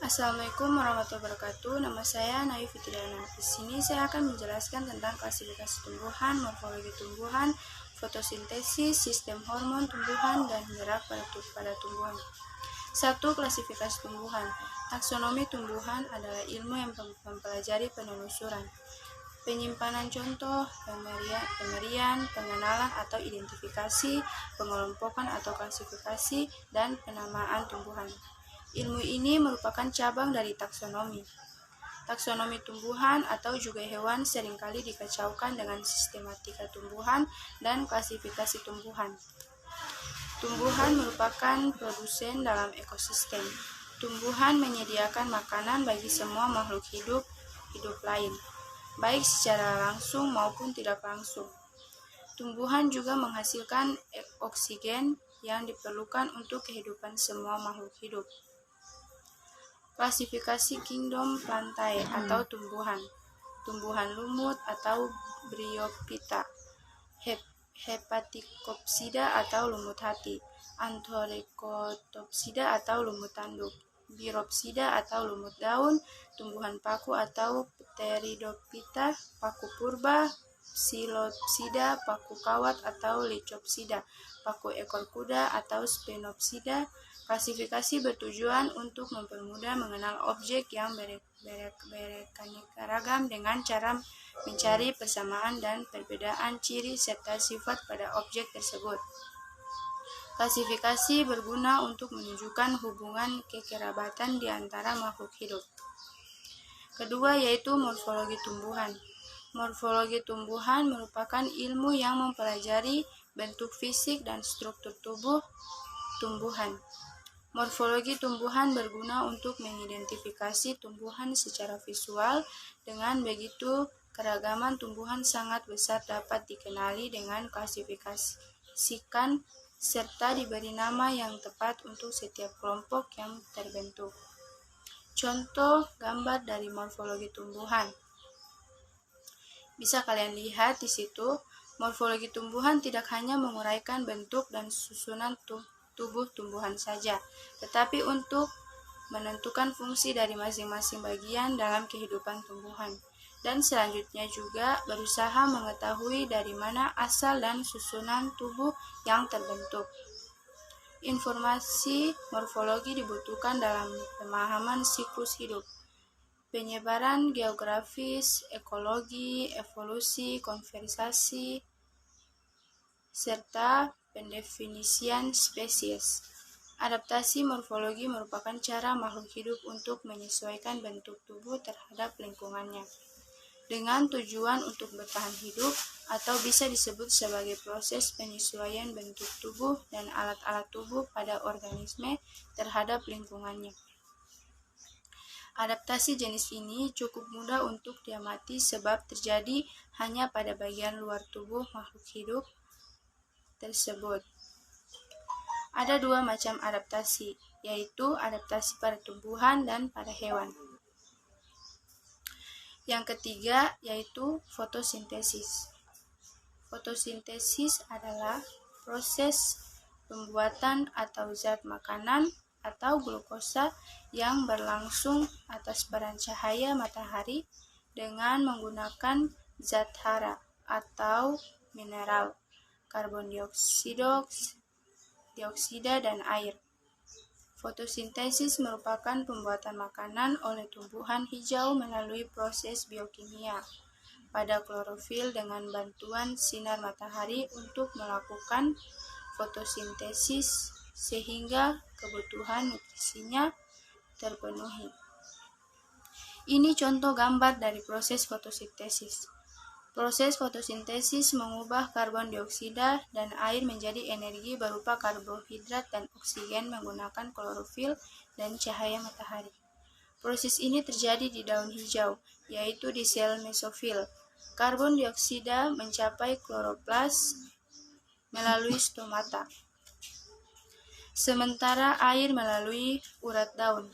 Assalamualaikum warahmatullahi wabarakatuh. Nama saya Nayu Fitriana. Di sini saya akan menjelaskan tentang klasifikasi tumbuhan, morfologi tumbuhan, fotosintesis, sistem hormon tumbuhan, dan gerak pada tumbuhan. 1. Klasifikasi tumbuhan. Taksonomi tumbuhan adalah ilmu yang mempelajari penelusuran, penyimpanan contoh, pemberian, pengenalan atau identifikasi, pengelompokan atau klasifikasi, dan penamaan tumbuhan. Ilmu ini merupakan cabang dari taksonomi. Taksonomi tumbuhan atau juga hewan seringkali dikacaukan dengan sistematika tumbuhan dan klasifikasi tumbuhan. Tumbuhan merupakan produsen dalam ekosistem. Tumbuhan menyediakan makanan bagi semua makhluk hidup lain, baik secara langsung maupun tidak langsung. Tumbuhan juga menghasilkan oksigen yang diperlukan untuk kehidupan semua makhluk hidup. Klasifikasi kingdom plantae atau tumbuhan. Tumbuhan lumut atau bryophyta, Hepaticopsida atau lumut hati, Antholecotopsida atau lumut tanduk, Biropsida atau lumut daun, tumbuhan paku atau Pteridophyta, paku purba, Psilopsida, paku kawat atau Licopsida, paku ekor kuda atau Sphenopsida. Klasifikasi bertujuan untuk mempermudah mengenal objek yang beraneka ragam dengan cara mencari persamaan dan perbedaan ciri serta sifat pada objek tersebut. Klasifikasi berguna untuk menunjukkan hubungan kekerabatan di antara makhluk hidup. Kedua yaitu morfologi tumbuhan. Morfologi tumbuhan merupakan ilmu yang mempelajari bentuk fisik dan struktur tubuh tumbuhan. Morfologi tumbuhan berguna untuk mengidentifikasi tumbuhan secara visual. Dengan begitu, keragaman tumbuhan sangat besar dapat dikenali dengan klasifikasikan serta diberi nama yang tepat untuk setiap kelompok yang terbentuk. Contoh gambar dari morfologi tumbuhan. Bisa kalian lihat di situ, morfologi tumbuhan tidak hanya menguraikan bentuk dan susunan tubuh tumbuhan saja, tetapi untuk menentukan fungsi dari masing-masing bagian dalam kehidupan tumbuhan, dan selanjutnya juga berusaha mengetahui dari mana asal dan susunan tubuh yang terbentuk. Informasi morfologi dibutuhkan dalam pemahaman siklus hidup, penyebaran geografis, ekologi, evolusi, konservasi, serta pendefinisian spesies. Adaptasi morfologi merupakan cara makhluk hidup untuk menyesuaikan bentuk tubuh terhadap lingkungannya, dengan tujuan untuk bertahan hidup, atau bisa disebut sebagai proses penyesuaian bentuk tubuh dan alat-alat tubuh pada organisme terhadap lingkungannya. Adaptasi jenis ini cukup mudah untuk diamati sebab terjadi hanya pada bagian luar tubuh makhluk hidup tersebut. Ada dua macam adaptasi, yaitu adaptasi pada tumbuhan dan pada hewan. Yang ketiga yaitu fotosintesis. Fotosintesis adalah proses pembuatan atau zat makanan atau glukosa yang berlangsung atas baran cahaya matahari dengan menggunakan zat hara atau mineral, karbon dioksida, dan air. Fotosintesis merupakan pembuatan makanan oleh tumbuhan hijau melalui proses biokimia pada klorofil dengan bantuan sinar matahari untuk melakukan fotosintesis sehingga kebutuhan nutrisinya terpenuhi. Ini contoh gambar dari proses fotosintesis. Proses fotosintesis mengubah karbon dioksida dan air menjadi energi berupa karbohidrat dan oksigen menggunakan klorofil dan cahaya matahari. Proses ini terjadi di daun hijau, yaitu di sel mesofil. Karbon dioksida mencapai kloroplas melalui stomata, sementara air melalui urat daun.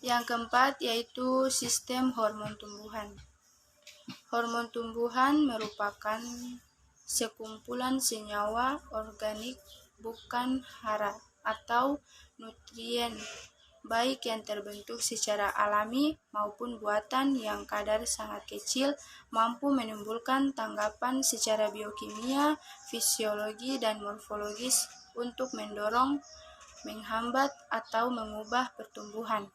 Yang keempat yaitu sistem hormon tumbuhan. Hormon tumbuhan merupakan sekumpulan senyawa organik bukan hara atau nutrien, baik yang terbentuk secara alami maupun buatan yang kadar sangat kecil, mampu menimbulkan tanggapan secara biokimia, fisiologi, dan morfologis untuk mendorong, menghambat, atau mengubah pertumbuhan.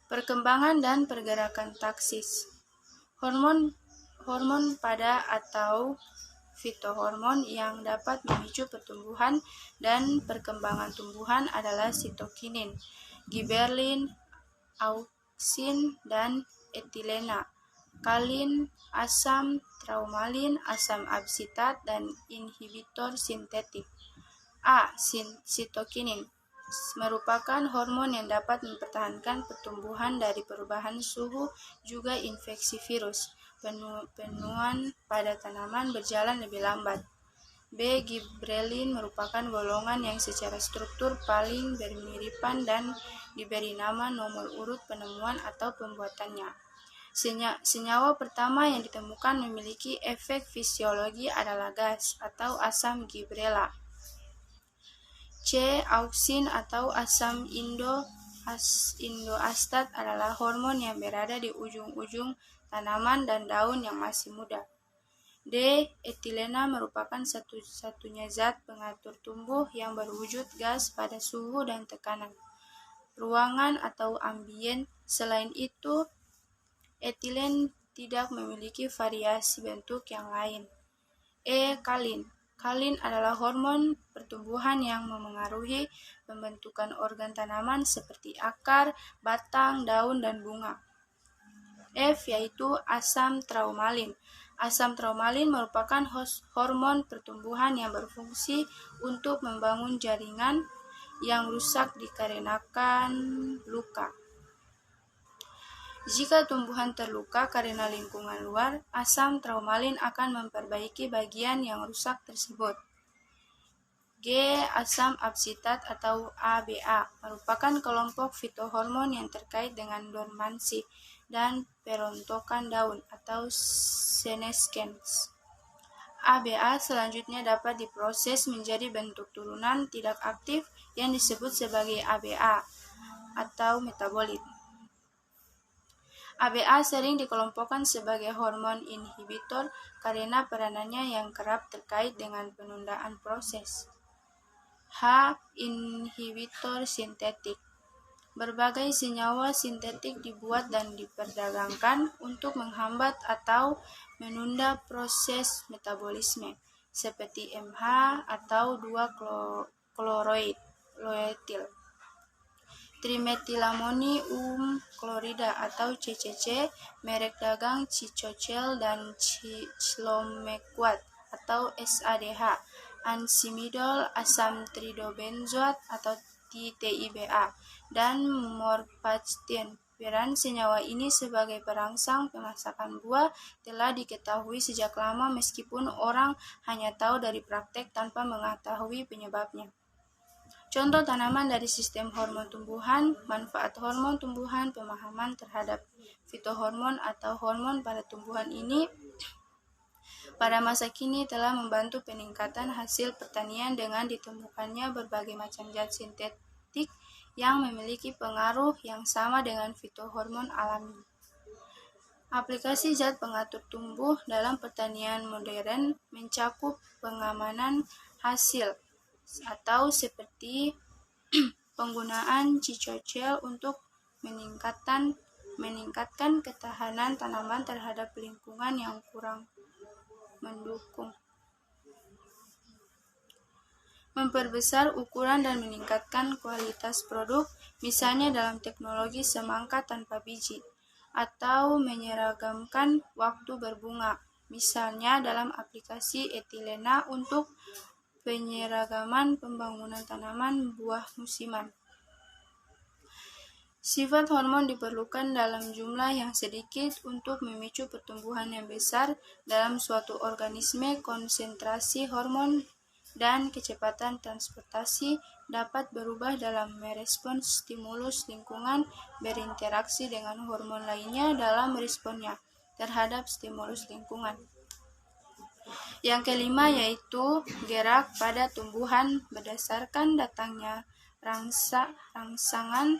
Perkembangan dan pergerakan taksis. Hormon pada atau fitohormon yang dapat memicu pertumbuhan dan perkembangan tumbuhan adalah sitokinin, giberlin, auksin, dan etilena, kalin, asam traumalin, asam absitat, dan inhibitor sintetik. Sitokinin merupakan hormon yang dapat mempertahankan pertumbuhan dari perubahan suhu, juga infeksi virus. Penuaan pada tanaman berjalan lebih lambat. B. Giberelin merupakan golongan yang secara struktur paling bermiripan dan diberi nama nomor urut penemuan atau pembuatannya. Senyawa pertama yang ditemukan memiliki efek fisiologi adalah gas atau asam gibrela. C. Auksin atau asam indoastat adalah hormon yang berada di ujung-ujung tanaman dan daun yang masih muda. D. Etilena merupakan satu-satunya zat pengatur tumbuh yang berwujud gas pada suhu dan tekanan ruangan atau ambien. Selain itu, etilen tidak memiliki variasi bentuk yang lain. E. Kalin. Kalin adalah hormon pertumbuhan yang memengaruhi pembentukan organ tanaman seperti akar, batang, daun, dan bunga. F. Yaitu asam traumalin. Asam traumalin merupakan hormon pertumbuhan yang berfungsi untuk membangun jaringan yang rusak dikarenakan luka. Jika tumbuhan terluka karena lingkungan luar, asam traumalin akan memperbaiki bagian yang rusak tersebut. G. Asam absitat atau ABA merupakan kelompok fitohormon yang terkait dengan dormansi dan perontokan daun atau senescence. ABA selanjutnya dapat diproses menjadi bentuk turunan tidak aktif yang disebut sebagai ABA atau metabolit. ABA sering dikelompokkan sebagai hormon inhibitor karena peranannya yang kerap terkait dengan penundaan proses. H. Inhibitor sintetik. Berbagai senyawa sintetik dibuat dan diperdagangkan untuk menghambat atau menunda proses metabolisme, seperti MH atau 2-kloroetil, trimetilamonium klorida atau CCC, merek dagang Cicocel dan Clomequat atau SADH, ansimidol, asam tridobenzoat atau TIBA, dan morphacetin. Peran senyawa ini sebagai perangsang pemasakan buah telah diketahui sejak lama meskipun orang hanya tahu dari praktek tanpa mengetahui penyebabnya. Contoh tanaman dari sistem hormon tumbuhan, manfaat hormon tumbuhan, pemahaman terhadap fitohormon atau hormon pada tumbuhan ini pada masa kini telah membantu peningkatan hasil pertanian dengan ditemukannya berbagai macam zat sintetik yang memiliki pengaruh yang sama dengan fitohormon alami. Aplikasi zat pengatur tumbuh dalam pertanian modern mencakup pengamanan hasil atau seperti penggunaan Cicocel untuk meningkatkan ketahanan tanaman terhadap lingkungan yang kurang mendukung, memperbesar ukuran dan meningkatkan kualitas produk, misalnya dalam teknologi semangka tanpa biji, atau menyeragamkan waktu berbunga, misalnya dalam aplikasi etilena untuk penyeragaman pembangunan tanaman buah musiman. Sifat hormon diperlukan dalam jumlah yang sedikit untuk memicu pertumbuhan yang besar dalam suatu organisme. Konsentrasi hormon dan kecepatan transportasi dapat berubah dalam merespons stimulus lingkungan, berinteraksi dengan hormon lainnya dalam responnya terhadap stimulus lingkungan. Yang kelima yaitu gerak pada tumbuhan berdasarkan datangnya rangsangan.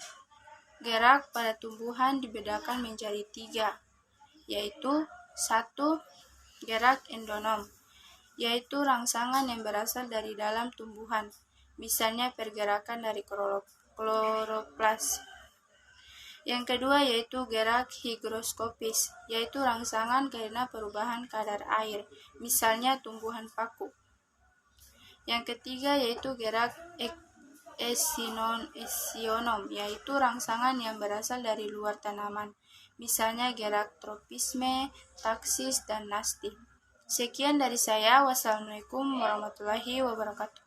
Gerak pada tumbuhan dibedakan menjadi 3, yaitu 1. Gerak endonom, yaitu rangsangan yang berasal dari dalam tumbuhan, misalnya pergerakan dari kloroplas. Yang kedua yaitu gerak higroskopis, yaitu rangsangan karena perubahan kadar air, misalnya tumbuhan paku. Yang ketiga yaitu gerak esionom, yaitu rangsangan yang berasal dari luar tanaman, misalnya gerak tropisme, taksis, dan nasti. Sekian dari saya. Wassalamualaikum warahmatullahi wabarakatuh.